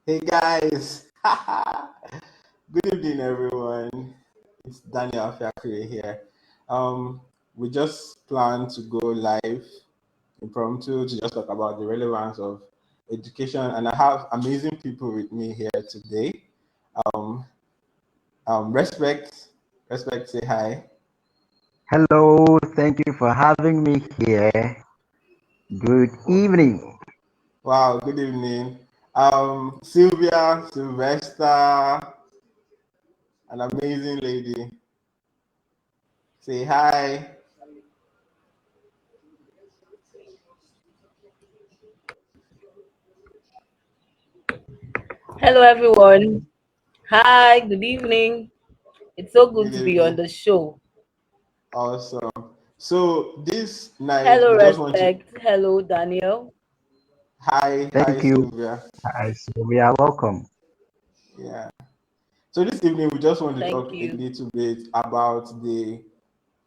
Hey guys, good evening everyone. It's Daniel Fiakre here. Um, we just plan to go live impromptu to just talk about the relevance of education, and I have amazing people with me here today. Um, respect, say hi. Hello, thank you for having me here. Good evening. Wow, good evening. Sylvia, Sylvester, an amazing lady. Say hi. Hello, everyone. Hi, good evening. It's so good Good to be on evening. the show. Awesome. So this night Hello, we just want to Respect. Hello, Daniel. hi Thank you. Sylvia. Hi, Sylvia. Welcome. Yeah. So this evening we just want to Thank talk a you. little bit about the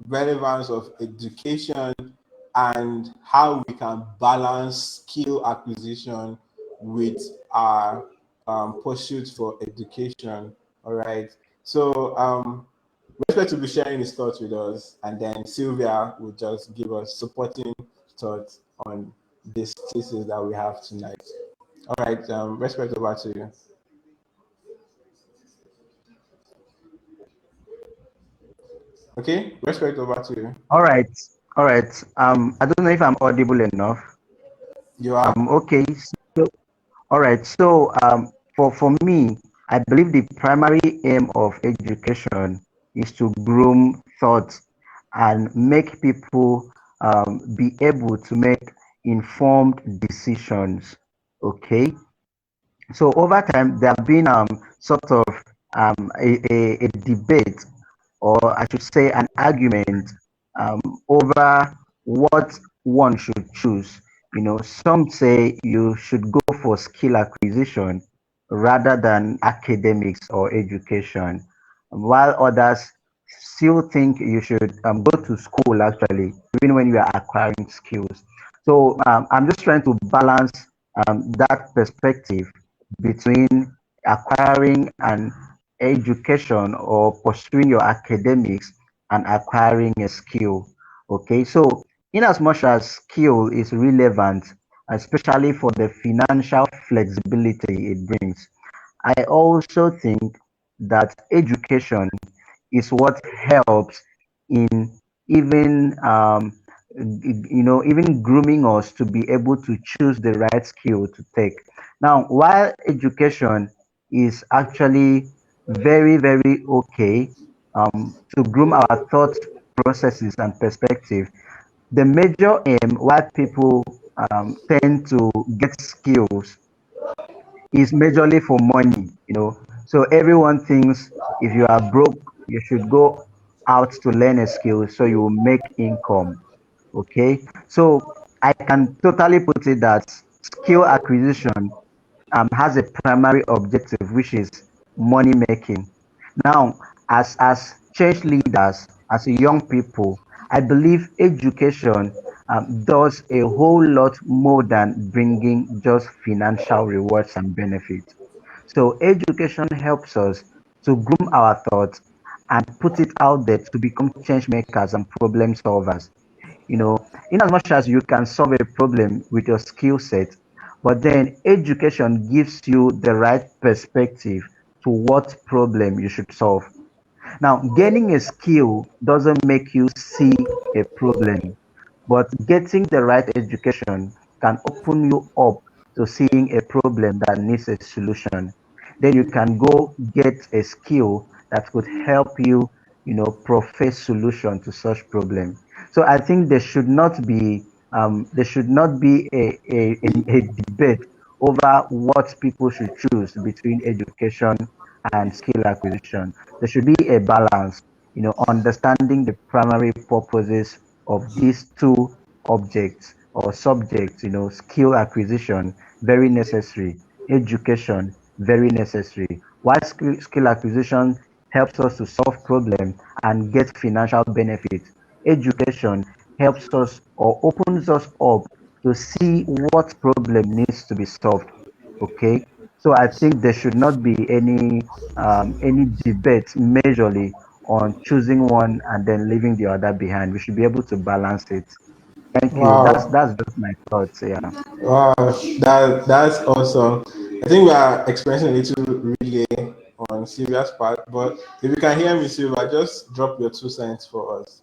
relevance of education and how we can balance skill acquisition with our pursuit for education. All right. So Respect will be sharing his thoughts with us, and then Sylvia will just give us supporting thoughts on this thesis that we have tonight. All right, Respect, over to you. Okay, Respect, over to you. All right. All right. I don't know if I'm audible enough. You are. Okay. So, all right. For me, I believe the primary aim of education is to groom thought and make people be able to make informed decisions. Okay. So over time, there have been sort of a debate, or I should say, an argument um, over what one should choose. Some say you should go for skill acquisition rather than academics or education, while others still think you should go to school actually, even when you are acquiring skills. So I'm just trying to balance that perspective between acquiring an education or pursuing your academics and acquiring a skill. Okay, so in as much as skill is relevant, especially for the financial flexibility it brings, I also think that education is what helps in even even grooming us to be able to choose the right skill to take. Now, while education is actually very okay to groom our thought processes and perspective, the major aim why people tend to get skills is majorly for money. So everyone thinks if you are broke, you should go out to learn a skill so you will make income. Okay. So I can totally put it that skill acquisition has a primary objective, which is money making. Now, as change leaders, as young people, I believe education does a whole lot more than bringing just financial rewards and benefits. So education helps us to groom our thoughts and put it out there to become change makers and problem solvers. In as much as you can solve a problem with your skill set, but then education gives you the right perspective to what problem you should solve. Now, gaining a skill doesn't make you see a problem, but getting the right education can open you up to seeing a problem that needs a solution. Then you can go get a skill that could help you, profess solution to such problem. So I think there should not be a debate over what people should choose between education and skill acquisition. There should be a balance, understanding the primary purposes of these two objects or subjects, skill acquisition, very necessary, education, very necessary. While skill acquisition helps us to solve problems and get financial benefits, education helps us or opens us up to see what problem needs to be solved. Okay. So I think there should not be any debate majorly on choosing one and then leaving the other behind. We should be able to balance it. Thank you. Wow. That's just my thoughts. Yeah. Wow, that's awesome. I think we are experiencing a little relay on Sylvia's part, but if you can hear me, Sylvia, just drop your 2 cents for us.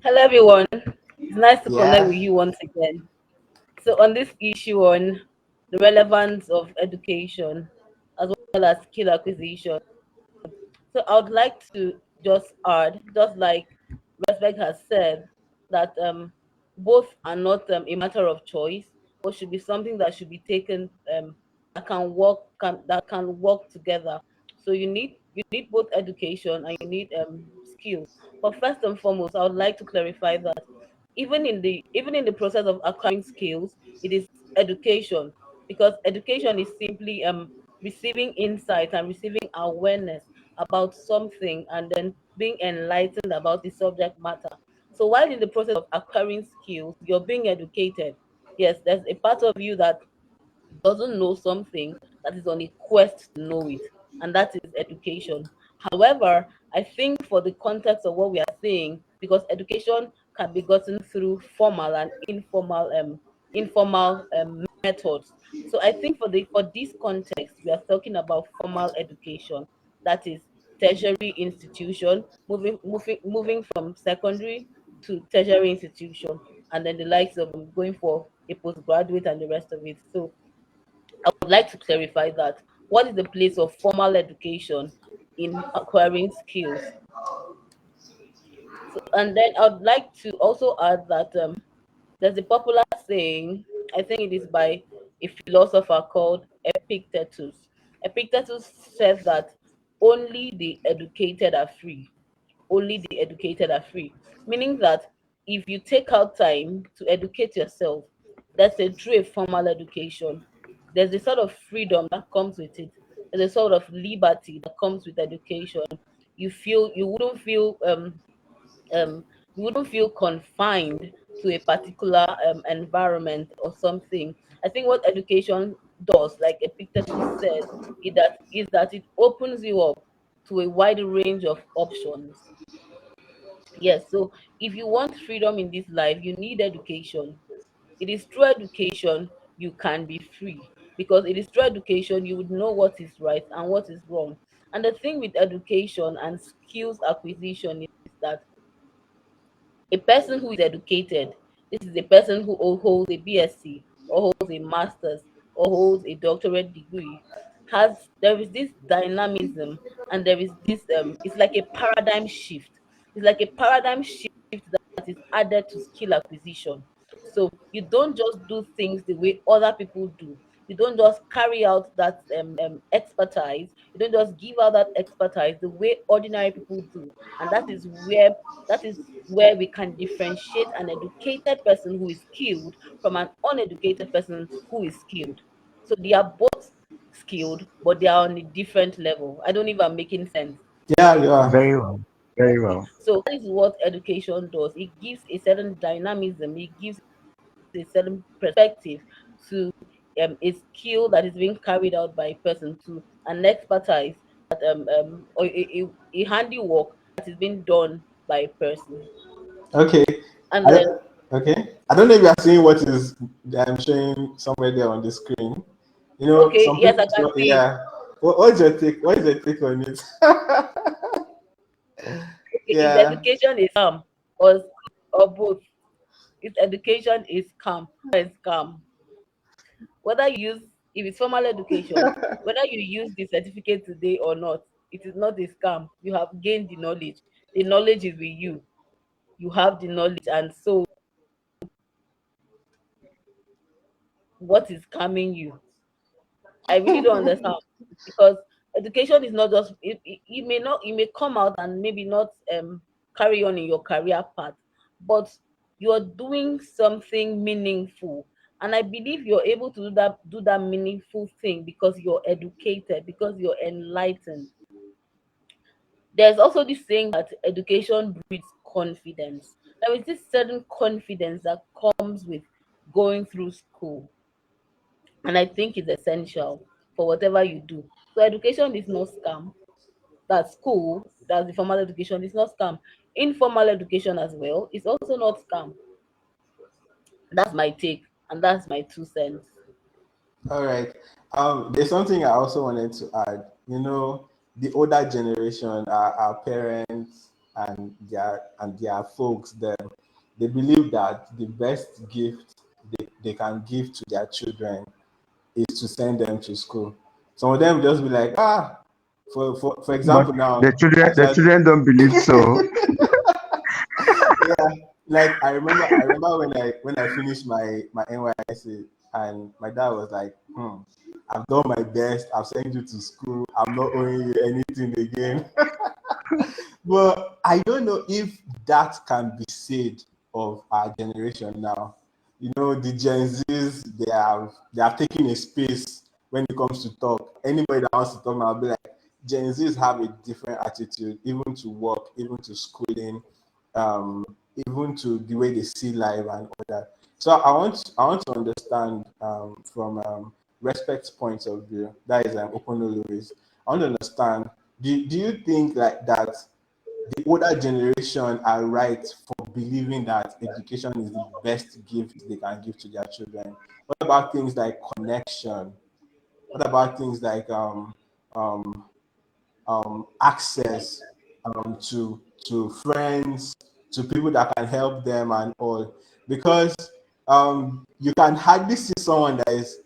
Hello, everyone. It's nice to connect Yeah. with you once again. So, on this issue on the relevance of education as well as skill acquisition, so I would like to just add, just like Respect has said, that both are not a matter of choice, but should be something that should be taken that can work together. So you need both education and you need skills. But first and foremost, I would like to clarify that even in the process of acquiring skills, it is education, because education is simply receiving insight and receiving awareness about something and then being enlightened about the subject matter. So while in the process of acquiring skills, you're being educated. Yes, there's a part of you that doesn't know something, that is on a quest to know it, and that is education. However, I think for the context of what we are saying, because education can be gotten through formal and informal methods. So I think for this context, we are talking about formal education, that is tertiary institution, moving from secondary to tertiary institution, and then the likes of going for a postgraduate and the rest of it. So I would like to clarify that. What is the place of formal education in acquiring skills? So, and then I would like to also add that there's a popular saying, I think it is by a philosopher called Epictetus. Epictetus says that only the educated are free. Only the educated are free. Meaning that if you take out time to educate yourself, that's a true formal education. There's a sort of freedom that comes with it. There's a sort of liberty that comes with education. You wouldn't feel um, you wouldn't feel confined to a particular environment or something. I think what education does, like Epictetus said, is that it opens you up to a wide range of options. Yes, so if you want freedom in this life, you need education. It is through education you can be free, because it is through education you would know what is right and what is wrong. And the thing with education and skills acquisition is that a person who is educated, this is a person who holds a BSc or holds a master's or holds a doctorate degree, has there is this dynamism, and there is this it's like a paradigm shift. It's like a paradigm shift that is added to skill acquisition. So you don't just do things the way other people do. You don't just carry out that expertise. You don't just give out that expertise the way ordinary people do. And that is where we can differentiate an educated person who is skilled from an uneducated person who is skilled. So they are both skilled, but they are on a different level. I don't even making sense. Yeah, yeah. Very well. Very Okay, well. so that is what education does. It gives a certain dynamism, it gives a certain perspective to a skill that is being carried out by a person, to an expertise that or a handiwork that is being done by a person. Okay. And I then don't, okay. I don't know if you are seeing what is I'm showing somewhere there on the screen. You know, okay, some yes, I people. can So, see it. yeah. What's your take? What is your take on it? Okay, if Yeah. education is calm or both, if education is calm, it's calm. Whether you use if it's formal education, whether you use the certificate today or not, it is not a scam. You have gained the knowledge. The knowledge is with you. You have the knowledge, and so what is coming you? I really don't understand, because education is not just it may come out and maybe not carry on in your career path, but you're doing something meaningful. And I believe you're able to do that meaningful thing because you're educated, because you're enlightened. There's also this saying that education breeds confidence. There is this certain confidence that comes with going through school. and I think it's essential for whatever you do. So education is no scam. That school, that's the formal education, is not scam. Informal education as well is also not scam. That's my take, and that's my 2 cents. All right. There's something I also wanted to add. You know, the older generation, our parents and their folks, they believe that the best gift they can give to their children is to send them to school. Some of them just be like, for But example, now, the actually, children don't believe so. yeah, like I remember when I finished my NYC, and my dad was like, I've done my best, I've sent you to school, I'm not owing you anything again. But I don't know if that can be said of our generation now. You know, the Gen Zs, they have taken a space when it comes to talk. Anybody that wants to talk now will be like, Gen Zs have a different attitude, even to work, even to schooling, um, even to the way they see life and all that. So I want to understand, from respect points of view. That is Ukpono Louis. I want to understand. Do you think like that the older generation are right for believing that education is the best gift they can give to their children? What about things like connection? What about things like um, access to friends, to people that can help them and all? Because you can hardly see someone that is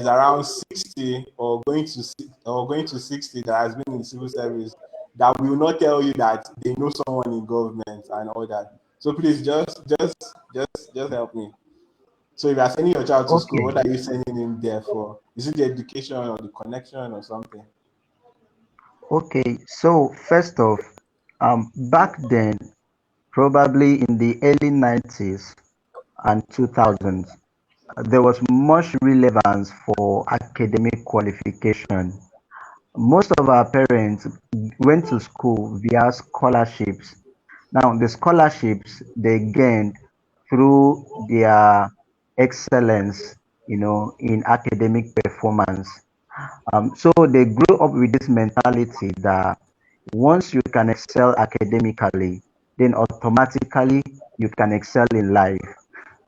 around 60 or going to 60 that has been in the civil service that will not tell you that they know someone in government and all that. So please just help me. So if you are sending your child to school, Okay, what are you sending him there for? Is it the education or the connection or something? okay. So first off, back then, probably in the early 90s and 2000s, there was much relevance for academic qualification. Most of our parents went to school via scholarships. Now, the scholarships they gained through their excellence, in academic performance. So they grew up with this mentality that once you can excel academically, then automatically you can excel in life.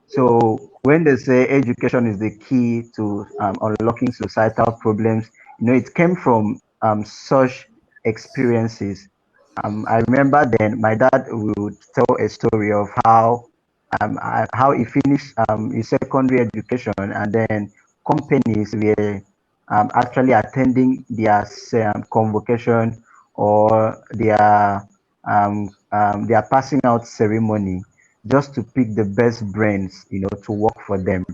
So when they say education is the key to unlocking societal problems, it came from such experiences. I remember then my dad would tell a story of how he finished his secondary education, and then companies were actually attending their convocation or their passing out ceremony just to pick the best brains, to work for them.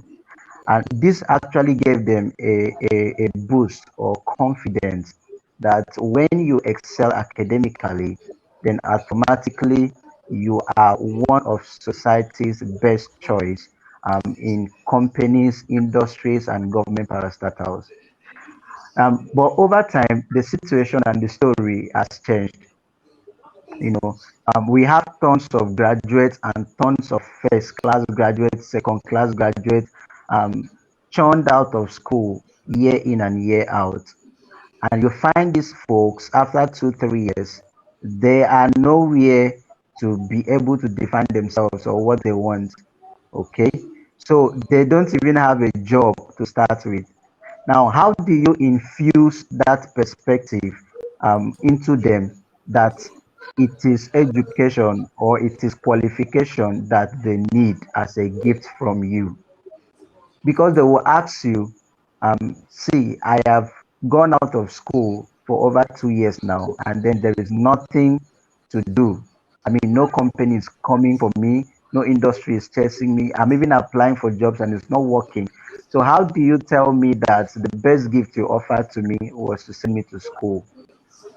And this actually gave them a boost or confidence that when you excel academically, then automatically you are one of society's best choice in companies, industries, and government parastatals. But over time, the situation and the story has changed. We have tons of graduates and tons of first class graduates, second class graduates, um, churned out of school year in and year out. And you find these folks after 2, 3 years, they are nowhere to be able to define themselves or what they want. Okay, so they don't even have a job to start with. Now, how do you infuse that perspective into them that it is education or it is qualification that they need as a gift from you? Because they will ask you, see, I have gone out of school for over 2 years now, and then there is nothing to do. I mean, no company is coming for me, no industry is chasing me. I'm even applying for jobs and it's not working. So, how do you tell me that the best gift you offered to me was to send me to school?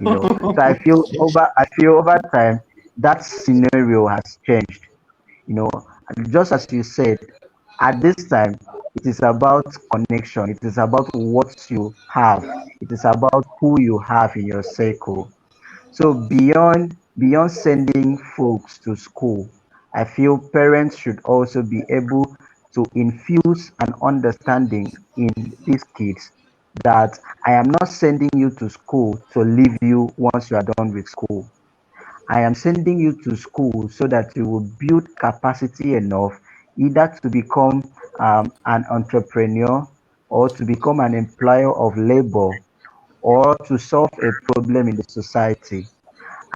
So I feel over time that scenario has changed. You know, and just as you said, at this time, it is about connection. It is about what you have. It is about who you have in your circle. So beyond sending folks to school, I feel parents should also be able to infuse an understanding in these kids that I am not sending you to school to leave you once you are done with school. I am sending you to school so that you will build capacity enough either to become an entrepreneur or to become an employer of labor or to solve a problem in the society.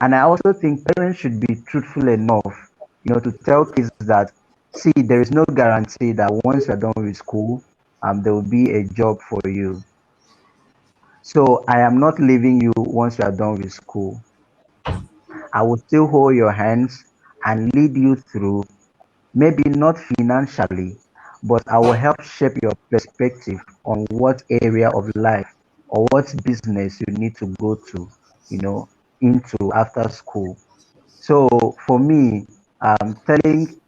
And I also think parents should be truthful enough, to tell kids that, see, there is no guarantee that once you're done with school, there will be a job for you. So I am not leaving you once you are done with school. I will still hold your hands and lead you through, maybe not financially, but I will help shape your perspective on what area of life or what business you need to go to, you know, into after school. So for me, telling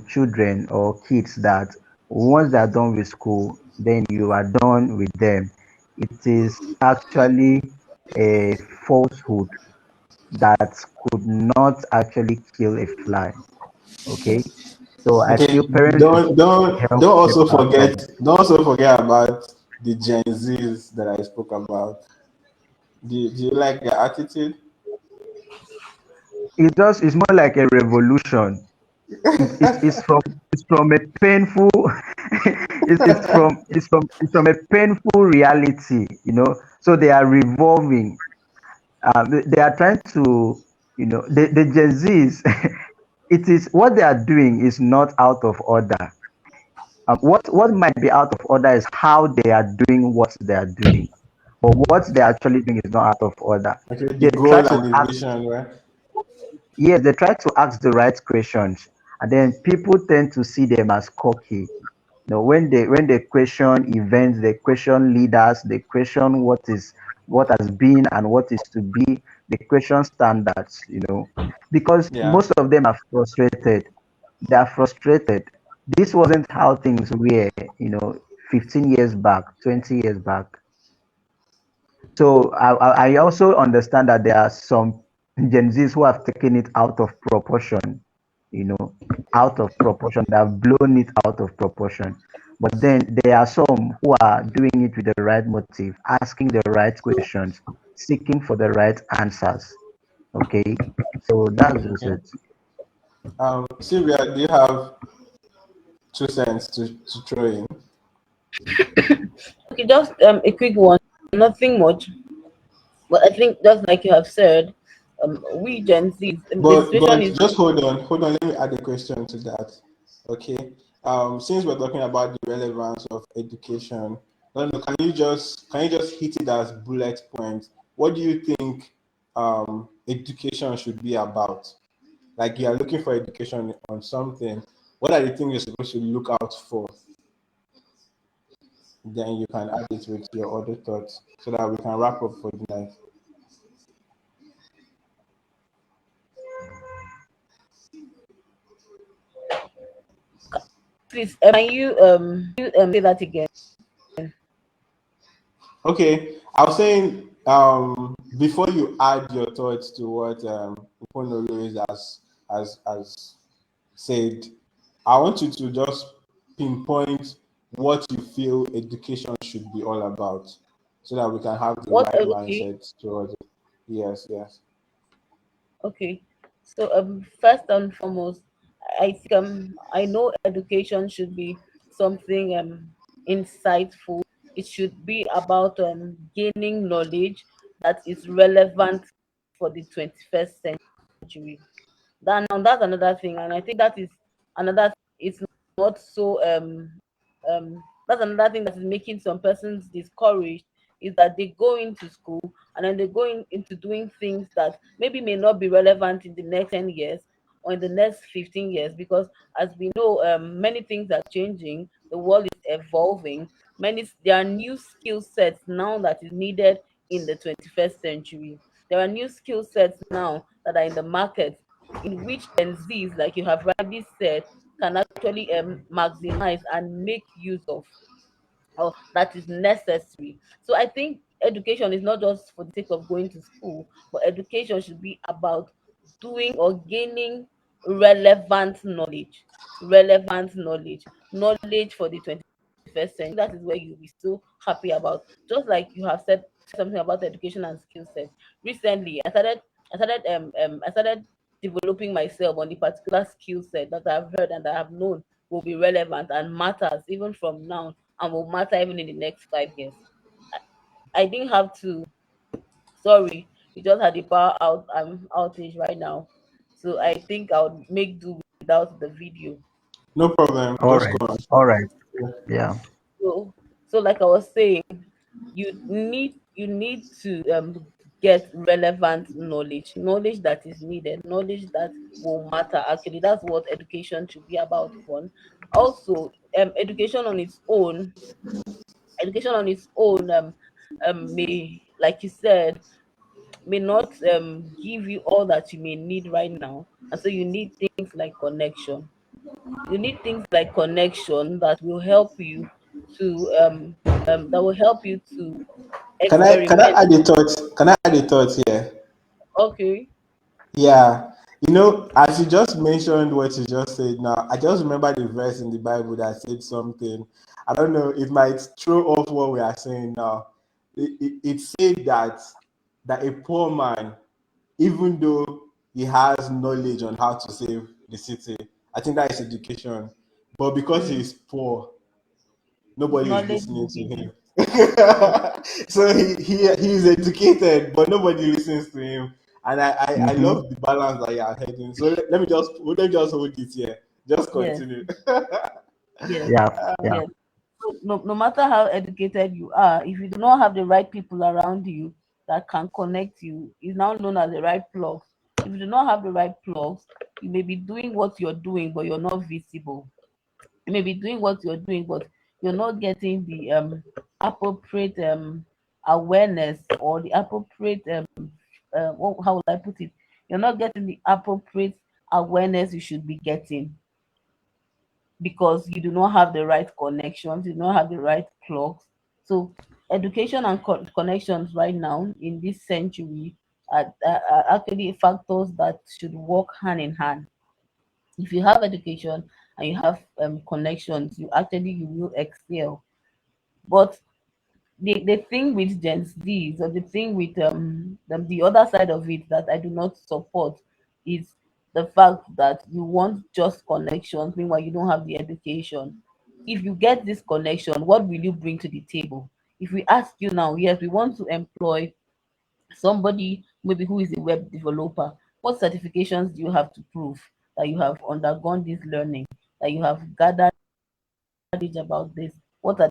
children or kids that once they are done with school, then you are done with them, it is actually a falsehood that could not actually kill a fly. Okay, so I Okay, feel parents should help shape our child. don't also forget about the Gen Zs that I spoke about. Do you like their attitude? It's more like a revolution. It's from a painful it's from a painful reality, so they are revolving. They are trying to, the Gen Z's it is what they are doing is not out of order. What might be out of order is how they are doing what they are doing, but what they're actually doing is not out of order. Okay, the They try goal to and the ask vision, right? Yes, they try to ask the right questions, and then people tend to see them as cocky. When they question events, they question leaders, they question what has been and what is to be, they question standards, because Yeah. most of them are frustrated. They are frustrated. This wasn't how things were, 15 years back, 20 years back. So I also understand that there are some Gen Zs who have taken it out of proportion, you know, out of proportion. They have blown it out of proportion. But then there are some who are doing it with the right motive, asking the right questions, seeking for the right answers. Okay, so that's just Okay. it. Sylvia, do you have 2 cents to throw in? Okay, just a quick one, nothing much. But I think just like you have said, we Gen Zs, the situation But is just hold on. Let me add a question to that. Okay. Since we're talking about the relevance of education, I don't know, can you just hit it as bullet points? What do you think education should be about? Like you are looking for education on something. What are the things you're supposed to look out for? Then you can add it with your other thoughts so that we can wrap up for the night. please can you say that again? Okay, I was saying before you add your thoughts to what Ukpono has said, I want you to just pinpoint what you feel education should be all about, so that we can have the What right okay, mindset towards it. Yes, yes. okay. So first and foremost, I think I know education should be something insightful. It should be about gaining knowledge that is relevant for the 21st century. That's another thing, and I think that is another. It's not so that's another thing that is making some persons discouraged, is that they go into school and then they go into doing things that maybe may not be relevant in the next 10 years or in the next 15 years, because as we know, many things are changing, the world is evolving, there are new skill sets now that is needed in the 21st century. There are new skill sets now that are in the market, in which Gen Zs, like you have rightly said, can actually maximize and make use of, or that is necessary. So I think education is not just for the sake of going to school, but education should be about doing or gaining relevant knowledge. Relevant knowledge. knowledge for the 21st century. That is where you'll be so happy about. Just like you have said something about education and skill set. Recently, I started developing myself on the particular skill set that I've heard and I have known will be relevant and matters even from now and will matter even in the next 5 years. I didn't have to. Sorry, we just had a power outage right now, so I think I'll make do without the video. No problem. All Just right. go on. All right. Yeah. So, like I was saying, you need to get relevant knowledge that is needed, knowledge that will matter. Actually, that's what education should be about. One, also, education on its own may, like you said, may not give you all that you may need right now, and so you need things like connection. You need things like connection that will help you to Can I experiment. add a thought? Can I add a thought here? Okay. Yeah. As you just mentioned what you just said now, I just remember the verse in the Bible that said something. I don't know, it might throw off what we are saying now. It said that a poor man, even though he has knowledge on how to save the city, I think that is education. But because Mm. he's poor, nobody is Knowledge listening will to be him. the So he's educated, but nobody listens to him. And I Mm-hmm. love the balance that you are heading. So let me just hold it here. Just yes, continue. yes, Yeah. Yeah. yes. So no matter how educated you are, if you do not have the right people around you that can connect you, is now known as the right plugs. If you do not have the right plugs, you may be doing what you're doing, but you're not visible. You may be doing what you're doing, but you're not getting the appropriate awareness or the appropriate how would I put it? You're not getting the appropriate awareness you should be getting because you do not have the right connections, you do not have the right plugs. So education and connections right now in this century are actually factors that should work hand in hand. If you have education and you have connections, you will excel. But the thing with Gen Zs, or the thing with the other side of it that I do not support, is the fact that you want just connections, meanwhile you don't have the education. If you get this connection, what will you bring to the table? If we ask you now, yes, we want to employ somebody maybe who is a web developer, what certifications do you have to prove that you have undergone this learning, that you have gathered knowledge about this? What are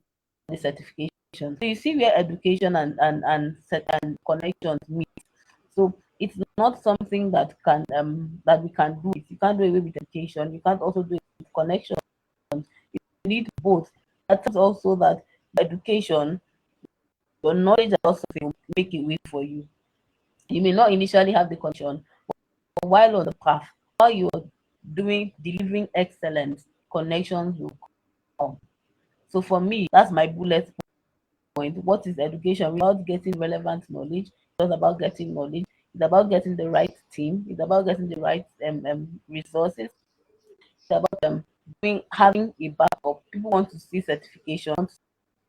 the certifications? So you see where education and connections meet. So it's not something that we can do. You can't do away with education. You can't also do it with connection. You need both. That's also that education, your knowledge also will make it way for you. You may not initially have the connection, but while on the path, while you're delivering excellence, connections will come. So for me, that's my bullet point. What is education? Without getting relevant knowledge, it's not about getting knowledge. It's about getting the right team. It's about getting the right resources. It's about having a backup. People want to see certification, want to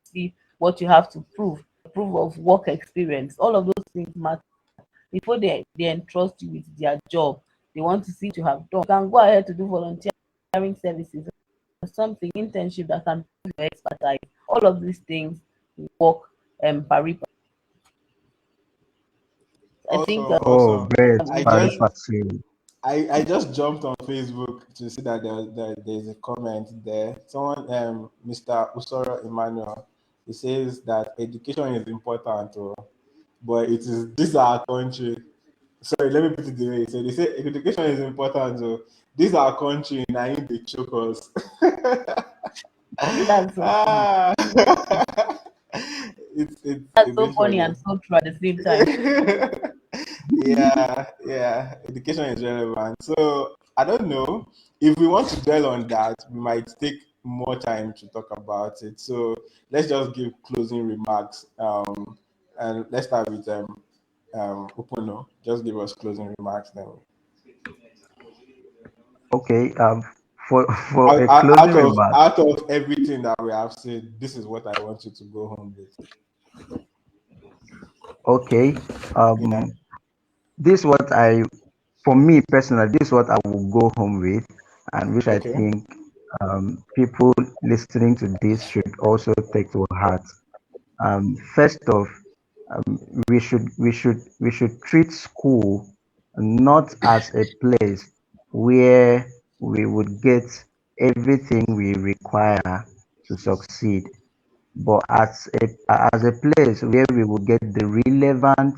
see what you have to prove of work experience. All of those things matter. Before they entrust you with their job, they want to see what you have done. You can go ahead to do volunteering services or something, internship that can prove your expertise. All of these things work pari. I think Awesome, Oh, awesome. great. I we Pari just see. passu. I just jumped on Facebook to see that there's a comment there. Someone, Mr. Usoro Emmanuel, he says that education is important, but it is this our country. Sorry, let me put it the way. So they say education is important, this our country, now in the choke us. That's so funny. Ah, it's a That's so bit funny funny. and so true at the same time. Yeah, education is relevant. So I don't know if we want to dwell on that, we might take more time to talk about it. So let's just give closing remarks. And let's start with Ukpono. Just give us closing remarks then. Okay. for for Out, a out closing out of remark. out of everything that we have said, this is what I want you to go home with. Okay. Yeah. This what I, for me personally, this is what I will go home with, and which I Okay. think people listening to this should also take to heart. First off, we should treat school not as a place where we would get everything we require to succeed, but as a place where we will get the relevant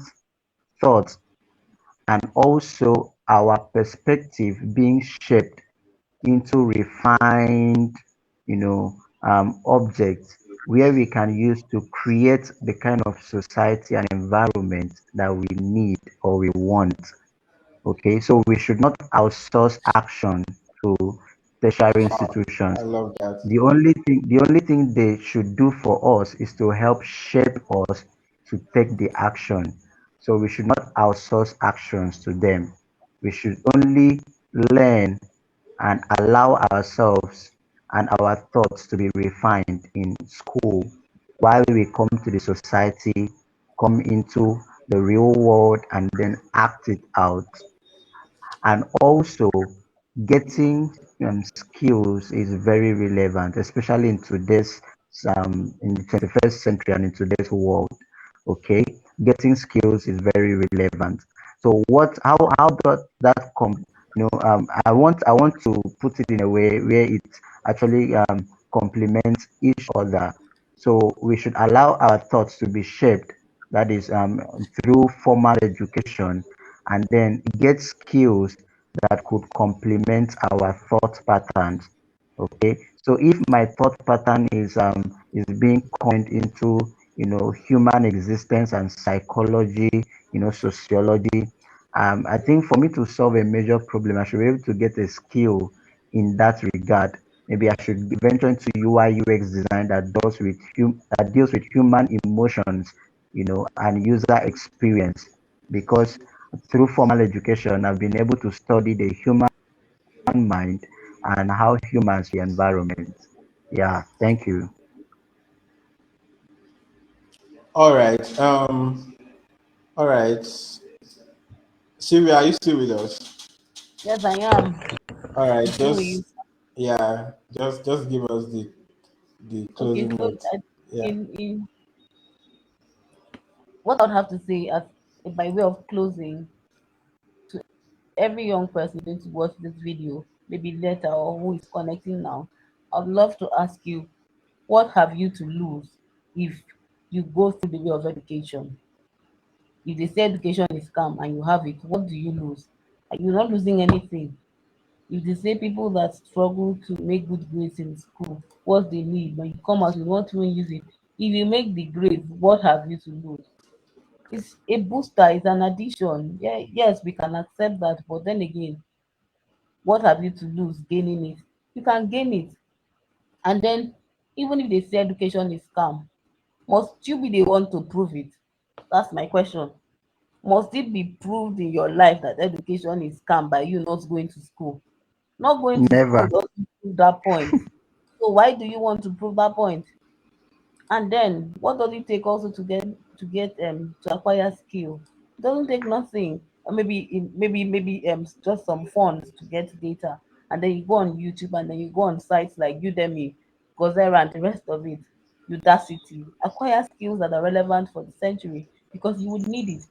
thoughts and also our perspective being shaped into refined, objects where we can use to create the kind of society and environment that we need or we want. Okay, so we should not outsource action to tertiary Wow. institutions. I love that. The only thing they should do for us is to help shape us to take the action. So we should not outsource actions to them. We should only learn and allow ourselves and our thoughts to be refined in school while we come to the society, come into the real world, and then act it out. And also, getting skills is very relevant, especially in the 21st century and in today's world. Okay, getting skills is very relevant. So how does that come? I want to put it in a way where it actually complements each other. So we should allow our thoughts to be shaped, that is through formal education, and then get skills that could complement our thought patterns. Okay, so if my thought pattern is being coined into human existence and psychology, sociology, I think for me to solve a major problem, I should be able to get a skill in that regard. Maybe I should venture into UI UX design that deals with human emotions, and user experience, because through formal education, I've been able to study the human mind and how humans the environment. Yeah, thank you. All right. All right. Sylvia, are you still with us? Yes, I am. All I'm right. still with you. Yeah. Just give us the Okay, closing so notes. Yeah. in what I would have to say as by way of closing to every young person going to watch this video, maybe later or who is connecting now, I'd love to ask you, what have you to lose if you go through the way of education? If they say education is scam and you have it, what do you lose? Are you not losing anything? If they say people that struggle to make good grades in school, what they need, when you come out, you want to use it. If you make the grades, what have you to lose? It's a booster, it's an addition. Yeah, yes, we can accept that, but then again, what have you to lose gaining it? You can gain it. And then, even if they say education is scam, must you be the one to prove it? That's my question. Must it be proved in your life that education is scam by you not going to school? Not going to school Never. doesn't prove that point. So why do you want to prove that point? And then what does it take also to acquire skill? It doesn't take nothing. Or maybe just some funds to get data. And then you go on YouTube and then you go on sites like Udemy, Coursera, and the rest of it, Udacity. Acquire skills that are relevant for the century because you would need it.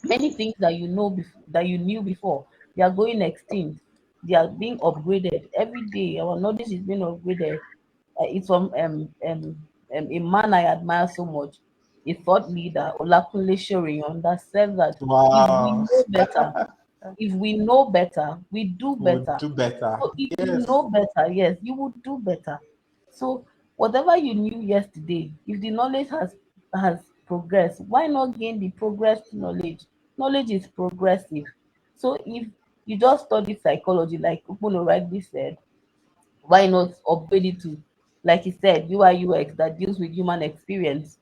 Many things that that you knew before, they are going extinct. They are being upgraded every day. Our knowledge is being upgraded. It's from a man I admire so much, a thought leader, Olakunle Shoriyan, that said that if we Wow. know better, if we know better, we do We'll better. do better. So if you Yes. know better, yes, you would do better. So whatever you knew yesterday, if the knowledge has progressed, why not gain the progressed knowledge? Knowledge is progressive. So if you just study psychology, like Ukpono rightly said, why not upgrade it to, like he said, UI UX that deals with human experience?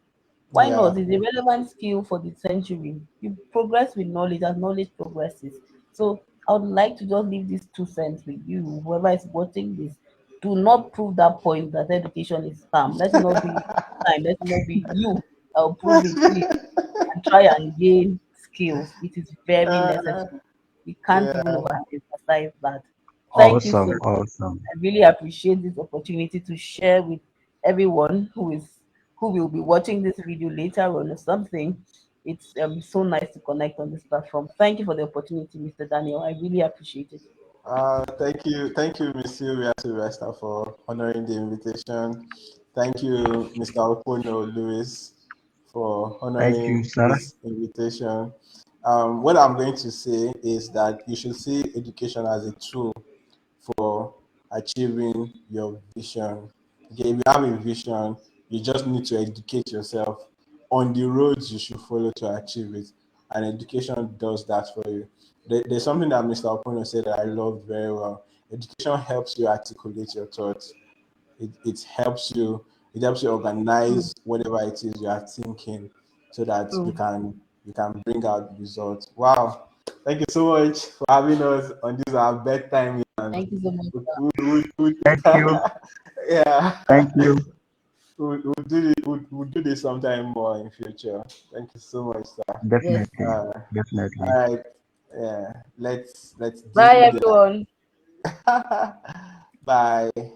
Why Yeah. not? It's a relevant skill for the century. You progress with knowledge as knowledge progresses. So I would like to just leave these 2 cents with you, whoever is watching this. Do not prove that point that education is scam. Let it not be time. Let it not be you. I'll prove it, please. And try and gain skills. It is very Uh, necessary. We can't even yeah. overemphasize that. Thank you so Awesome, much. awesome. I really appreciate this opportunity to share with everyone who will be watching this video later on or something. It's so nice to connect on this platform. Thank you for the opportunity, Mr. Daniel. I really appreciate it. Thank you, Miss Sylvia Sylvester, for honoring the invitation. Thank you, Mr. Ukpono Lewis, for Thank you, honoring sir. this invitation. What I'm going to say is that you should see education as a tool for achieving your vision. Okay, if you have a vision, you just need to educate yourself on the roads you should follow to achieve it. And education does that for you. There's something that Mr. Opono said that I love very well. Education helps you articulate your thoughts. It helps you True, organize whatever it is you are thinking so that true. you can bring out results. Wow. Thank you so much for having us on this our bedtime and Thank you so much, sir. Thank you. yeah. Thank you. We'll do this sometime more in future. Thank you so much, sir. Yes. Definitely. Uh, Definitely. all right. Yeah. Let's dim Bye, the everyone. light. Bye.